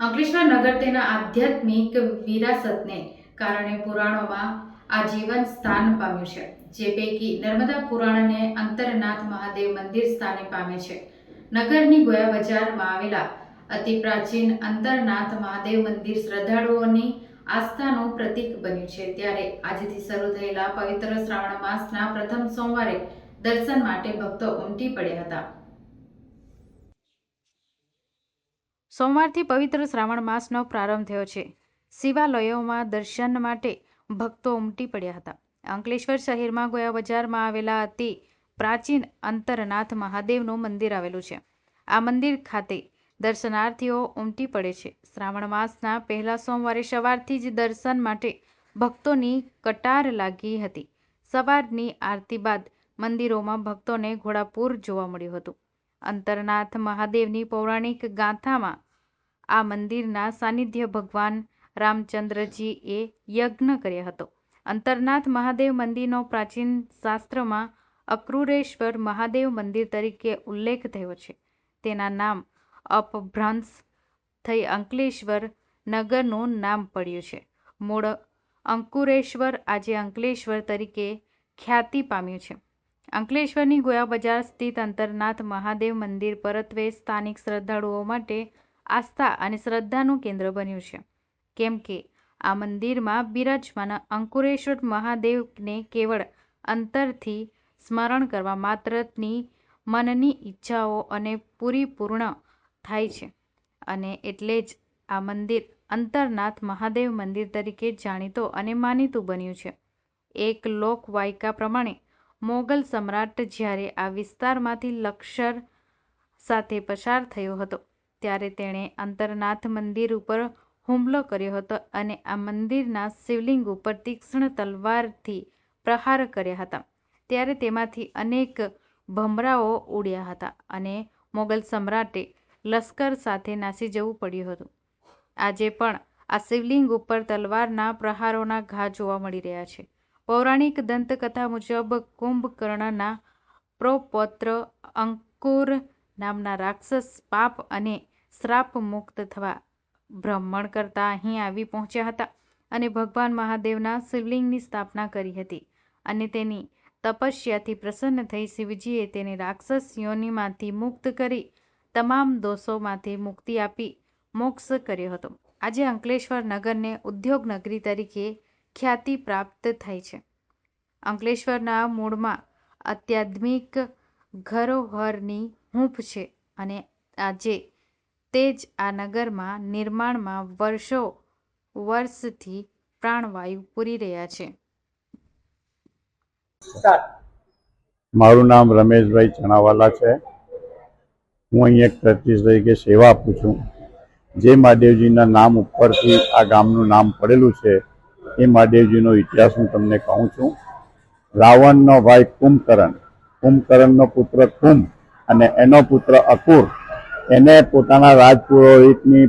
અંકલેશ્વર નગર તેના આધ્યાત્મિક વિરાસતને કારણે પુરાણોમાં આજીવન સ્થાન પામ્યું છે, જે પૈકી નર્મદા પુરાણને અંતરનાથ મહાદેવ મંદિર સ્થાને પામે છે. નગરની ગોયા બજારમાં આવેલા અતિ પ્રાચીન અંતરનાથ મહાદેવ મંદિર શ્રદ્ધાળુઓની આસ્થાનું પ્રતીક બન્યું છે. ત્યારે આજથી શરૂ થયેલા પવિત્ર શ્રાવણ માસના પ્રથમ સોમવારે દર્શન માટે ભક્તો ઉમટી પડ્યા હતા. સોમવારથી પવિત્ર શ્રાવણ માસનો પ્રારંભ થયો છે. શિવાલયોમાં દર્શન માટે ભક્તો ઉમટી પડ્યા હતા. અંકલેશ્વર શહેરમાં ગોયા બજારમાં આવેલા અતિ પ્રાચીન અંતરનાથ મહાદેવનું મંદિર આવેલું છે. આ મંદિર ખાતે દર્શનાર્થીઓ ઉમટી પડે છે. શ્રાવણ માસના પહેલા સોમવારે સવારથી જ દર્શન માટે ભક્તોની કટાર લાગી હતી. સવારની આરતી બાદ મંદિરોમાં ભક્તોને ઘોડાપૂર જોવા મળ્યું હતું. અંતરનાથ મહાદેવની પૌરાણિક ગાથામાં આ મંદિરના સાનિધ્ય ભગવાન રામચંદ્રજીએ યજ્ઞ કર્યો હતો. અંતરનાથ મહાદેવ મંદિરનો પ્રાચીન શાસ્ત્રમાં અક્રૂરેશ્વર મહાદેવ મંદિર તરીકે ઉલ્લેખ થયો છે. તેના નામ અપભ્રંશ થઈ અંકલેશ્વર નગરનું નામ પડ્યું છે. મૂળ અંકુરેશ્વર આજે અંકલેશ્વર તરીકે ખ્યાતિ પામ્યું છે. અંકલેશ્વરની ગોયા બજાર સ્થિત અંતરનાથ મહાદેવ મંદિર પરત્વે સ્થાનિક શ્રદ્ધાળુઓ માટે આસ્થા અને શ્રદ્ધાનું કેન્દ્ર બન્યું છે, કેમ કે આ મંદિરમાં બિરાજમાન અંકુરેશ્વર મહાદેવને કેવળ અંતરથી સ્મરણ કરવા માત્રની મનની ઈચ્છાઓ અને પૂર્ણ થાય છે, અને એટલે જ આ મંદિર અંતરનાથ મહાદેવ મંદિર તરીકે જાણીતો અને માનીતું બન્યું છે. એક લોકવાયકા પ્રમાણે મોગલ સમ્રાટ જ્યારે આ વિસ્તારમાંથી લશ્કર સાથે પસાર થયો હતો, ત્યારે તેણે અંતરનાથ મંદિર ઉપર હુમલો કર્યો હતો અને આ મંદિરના શિવલિંગ ઉપર તીક્ષ્ણ તલવારથી પ્રહાર કર્યા હતા. ત્યારે તેમાંથી અનેક ભમરાઓ ઉડ્યા હતા અને મોગલ સમ્રાટે લશ્કર સાથે નાસી જવું પડ્યું હતું. આજે પણ આ શિવલિંગ ઉપર તલવારના પ્રહારોના ઘા જોવા મળી રહ્યા છે. પૌરાણિક દંતકથા મુજબ કુંભકર્ણના પ્રપૌત્ર અંકુર નામના રાક્ષસ પાપ અને શ્રાપ મુક્ત થવા ભ્રમણ કરતા અહીં આવી પહોંચ્યા હતા અને ભગવાન મહાદેવના શિવલિંગની સ્થાપના કરી હતી, અને તેની તપસ્યાથી પ્રસન્ન થઈ શિવજીએ તેને રાક્ષસ યોનિમાંથી મુક્ત કરી તમામ દોષોમાંથી મુક્તિ આપી મોક્ષ કર્યો હતો. આજે અંકલેશ્વર નગરને ઉદ્યોગ નગરી તરીકે ખ્યાતિ પ્રાપ્ત થઈ છે. અંકલેશ્વરના મૂળમાં આધ્યાત્મિક ધરોહરની હૂંફ છે અને આજે તે જ આ નગરમાં નિર્માણમાં વર્ષથી પ્રાણવાયુ પૂરી રહ્યા છે. મારું નામ રમેશભાઈ ચણાવાલા છે. હું અહીં એક ટ્રસ્ટી તરીકે સેવા આપું છું. જે મહાદેવજીના નામ ઉપરથી આ ગામનું નામ પડેલું છે, એ મહાદેવજીનો ઇતિહાસ હું તમને કહું છું. રાવણનો ભાઈ કુંભકર્ણનો પુત્ર કુંભ અને એનો પુત્ર અકુર, એને પોતાના રાજપુરોહિતની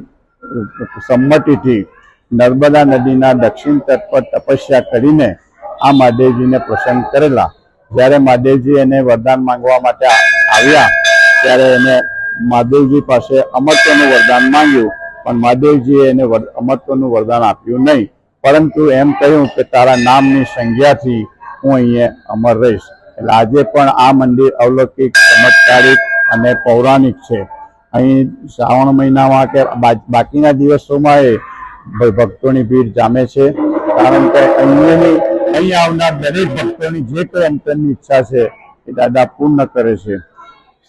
સંમતિથી નર્મદા નદીના દક્ષિણ તટ પર તપસ્યા કરીને આ મહાદેવજીને પ્રસન્ન કરેલા. જ્યારે મહાદેવજી એને વરદાન માંગવા માટે આવ્યા, ત્યારે એને મહાદેવજી પાસે અમરત્વનું વરદાન માંગ્યું, પણ મહાદેવજીએ એને અમરત્વનું વરદાન આપ્યું નહીં, પરંતુ એમ કહ્યું કે તારા નામની સંજ્ઞાથી હું અહીંયા અમર રહીશ. એટલે આજે પણ આ મંદિર અલૌકિક, ચમત્કારિક અને પૌરાણિક છે. અહીં શ્રાવણ મહિનામાં કે બાકીના દિવસોમાં એ ભક્તોની ભીડ જામે છે, કારણ કે અહીં આવનાર દરેક ભક્તોની જે કોઈ અંતરની ઈચ્છા છે એ દાદા પૂર્ણ કરે છે.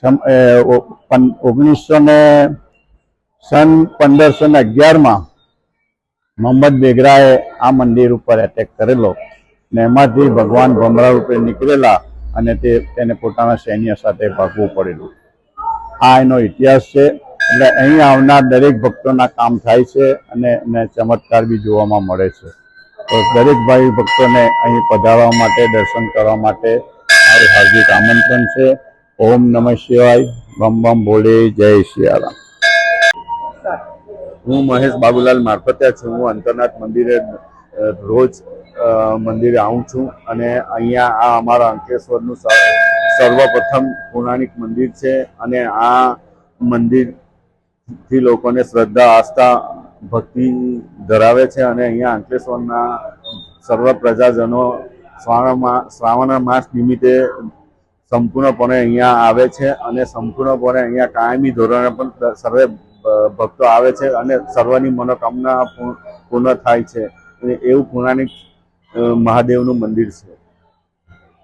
1511માં મોહમ્મદ બેગરાએ આ મંદિર ઉપર એટેક કરેલો ને એમાંથી ભગવાન ભમરા રૂપે નીકળેલા અને તેને પોતાના સૈન્ય સાથે ભાગવું પડેલું. આ એનો ઇતિહાસ છે. એટલે અહીં આવનાર દરેક ભક્તોના કામ થાય છે અને ચમત્કાર બી જોવામાં મળે છે. તો દરેક ભાઈ ભક્તોને અહીં પધારવા માટે, દર્શન કરવા માટે મારું હાર્દિક આમંત્રણ છે. ઓમ નમઃ શિવાય, બમ બમ ભોલે, જય સિયારામ. હું મહેશ બાબુલાલ મારફતિયા છું. હું અંતરનાથ મંદિરે રોજ મંદિરે આવું છું અને અહીંયા આ અમારા અંકલેશ્વરનું સર્વપ્રથમ પૌરાણિક મંદિર છે અને આ મંદિરથી લોકોને શ્રદ્ધા, આસ્થા ભક્તિ ધરાવે છે અને અહીંયા અંકલેશ્વરના સર્વ પ્રજાજનો શ્રાવણ માસ નિમિત્તે સંપૂર્ણપણે અહીંયા આવે છે અને સંપૂર્ણપણે અહીંયા કાયમી ધોરણે પણ સર્વે ભક્તો આવે છે અને સર્વની મનોકામના પૂર્ણ થાય છે અને એવું પૌરાણિક મહાદેવનું મંદિર છે.